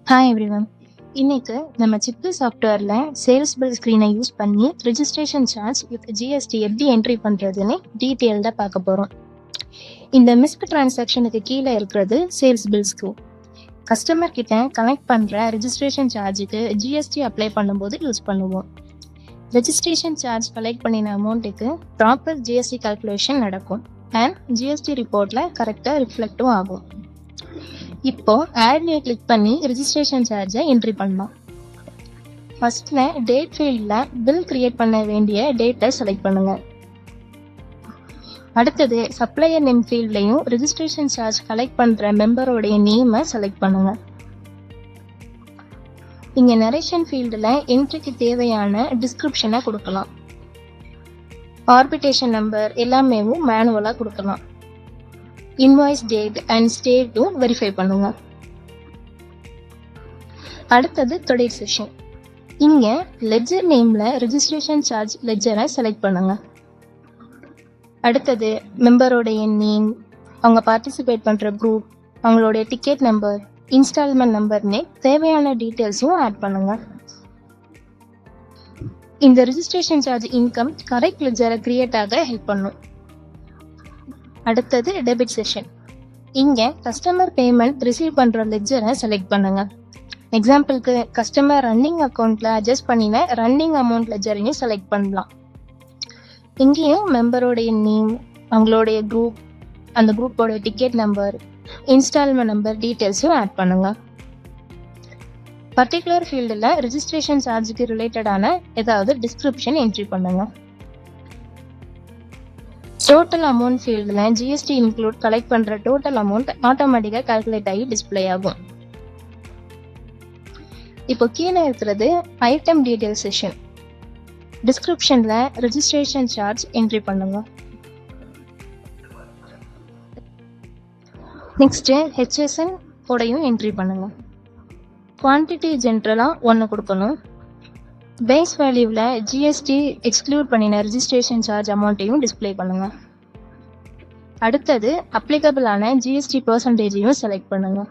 Hi everyone. இன்னைக்கு நம்ம chip சாஃப்ட்வேர்ல sales bill ஸ்க்ரீனை யூஸ் பண்ணி ரெஜிஸ்ட்ரேஷன் சார்ஜ் வித் ஜிஎஸ்டி எப்படி என்ட்ரி பண்றதுன்னு டீட்டெயில்டாக பார்க்க போறோம். இந்த மிஸ்க் டிரான்சாக்ஷனுக்கு கீழே இருக்கிறது சேல்ஸ் பில் ஸ்க்ரூ. கஸ்டமர் கிட்ட கலெக்ட் பண்ற ரெஜிஸ்ட்ரேஷன் சார்ஜுக்கு ஜிஎஸ்டி அப்ளை பண்ணும்போது யூஸ் பண்ணுவோம். ரெஜிஸ்ட்ரேஷன் சார்ஜ் கலெக்ட் பண்ணின அமௌண்ட்டுக்கு ப்ராப்பர் ஜிஎஸ்டி கால்குலேஷன் நடக்கும் அண்ட் ஜிஎஸ்டி ரிப்போர்ட்ல கரெக்டாக ரிஃப்ளெக்டும் ஆகும். இப்போ ஆட்ல கிளிக் பண்ணி ரெஜிஸ்ட்ரேஷன் சார்ஜை என்ட்ரி பண்ணலாம். ஃபர்ஸ்ட்ல டேட் ஃபீல்ட்ல பில் கிரியேட் பண்ண வேண்டிய டேட்டை செலக்ட் பண்ணுங்க. அடுத்தது சப்ளையர் நேம் ஃபீல்ட்லையும் ரெஜிஸ்ட்ரேஷன் சார்ஜ் கலெக்ட் பண்ற மெம்பரோடைய நேமை செலக்ட் பண்ணுங்க. இங்க நரேஷன் ஃபீல்டில் என்ட்ரிக்கு தேவையான டிஸ்கிரிப்ஷனை கொடுக்கலாம். ஆர்பிட்டேஷன் நம்பர் எல்லாமே மேனுவலா கொடுக்கலாம். இன்வாய்ஸ் டேட் அண்ட் ஸ்டேட்டும் வெரிஃபை பண்ணுங்க. அடுத்தது தொடர் செஷன். இங்க லெட்ஜர் நேம்ல ரெஜிஸ்ட்ரேஷன் சார்ஜ் லெட்ஜரை செலக்ட் பண்ணுங்க. அடுத்தது மெம்பரோடைய நேம், அவங்க பார்ட்டிசிபேட் பண்ற குரூப், அவங்களுடைய டிக்கெட் நம்பர், இன்ஸ்டால்மெண்ட் நம்பர்னு தேவையான டீட்டெயில்ஸும் ஆட் பண்ணுங்க. இந்த ரெஜிஸ்ட்ரேஷன் சார்ஜ் இன்கம் கரெக்ட் லெட்ஜரை கிரியேட் ஆக ஹெல்ப் பண்ணும். அடுத்தது டெபிட் செஷன். இங்க கஸ்டமர் பேமெண்ட் ரிசீவ் பண்ற லெட்ஜரை செலக்ட் பண்ணுங்க. எக்ஸாம்பிளுக்கு கஸ்டமர் ரன்னிங் அக்கௌண்ட்ல அட்ஜஸ்ட் பண்ணின ரன்னிங் அமௌண்ட் லெட்ஜரையும் செலக்ட் பண்ணலாம். இங்கேயும் மெம்பரோடைய நேம், அவங்களுடைய குரூப், அந்த குரூப்போட டிக்கெட் நம்பர், இன்ஸ்டால்மெண்ட் நம்பர் டீட்டெயில்ஸும் ஆட் பண்ணுங்க. பர்டிகுலர் ஃபீல்டில் ரெஜிஸ்ட்ரேஷன் சார்ஜுக்கு ரிலேட்டடான ஏதாவது டிஸ்கிரிப்ஷன் என்ட்ரி பண்ணுங்க. டோட்டல் அமௌண்ட் ஃபீல்டில் ஜிஎஸ்டி இன்க்ளூட் கலெக்ட் பண்ணுற டோட்டல் அமௌண்ட் ஆட்டோமேட்டிக்காக கால்குலேட் ஆகி டிஸ்பிளே ஆகும். இப்போ கீழே இருக்கிறது ஐட்டம் டீடைல் செஷன். டிஸ்கிரிப்ஷனில் ரெஜிஸ்ட்ரேஷன் சார்ஜ் என்ட்ரி பண்ணுங்க. நெக்ஸ்ட்டு ஹெச்எஸ்என் ஓடையும் என்ட்ரி பண்ணுங்க. குவான்டிட்டி ஜென்ரலாக 1 கொடுக்கணும். பேஸ் வேல்யூவில் ஜிஎஸ்டி எக்ஸ்க்ளூட் பண்ணின ரெஜிஸ்ட்ரேஷன் சார்ஜ் அமௌண்ட்டையும் டிஸ்பிளே பண்ணுங்க. அடுத்தது அப்ளிகபிளான ஜிஎஸ்டி பர்சன்டேஜையும் செலக்ட் பண்ணுங்க.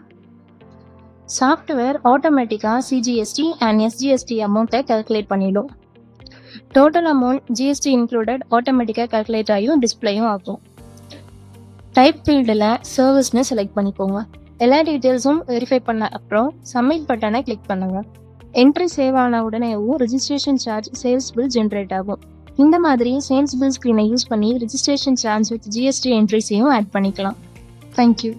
சாஃப்ட்வேர் ஆட்டோமேட்டிக்காக சிஜிஎஸ்டி அண்ட் எஸ்ஜிஎஸ்டி அமௌண்ட்டை கால்குலேட் பண்ணிடும். டோட்டல் அமௌண்ட் ஜிஎஸ்டி இன்க்ளூடட் ஆட்டோமேட்டிக்காக கால்குலேட் ஆகியும் டிஸ்பிளேயும் ஆகும். டைப் ஃபீல்டில் சர்வீஸ்னு செலக்ட் பண்ணிக்கோங்க. எல்லா டீட்டெயில்ஸும் வெரிஃபை பண்ண அப்புறம் சப்மிட் பட்டனை கிளிக் பண்ணுங்க. என்ட்ரி சேவ் ஆன உடனேவும் registration charge sales bill generate ஆகும். இந்த மாதிரி சேல்ஸ் பில் ஸ்க்ரீனை யூஸ் பண்ணி ரெஜிஸ்ட்ரேஷன் சார்ஜ் வித் ஜிஎஸ்டி என்ட்ரிஸையும் ஆட் பண்ணிக்கலாம். தேங்க்யூ.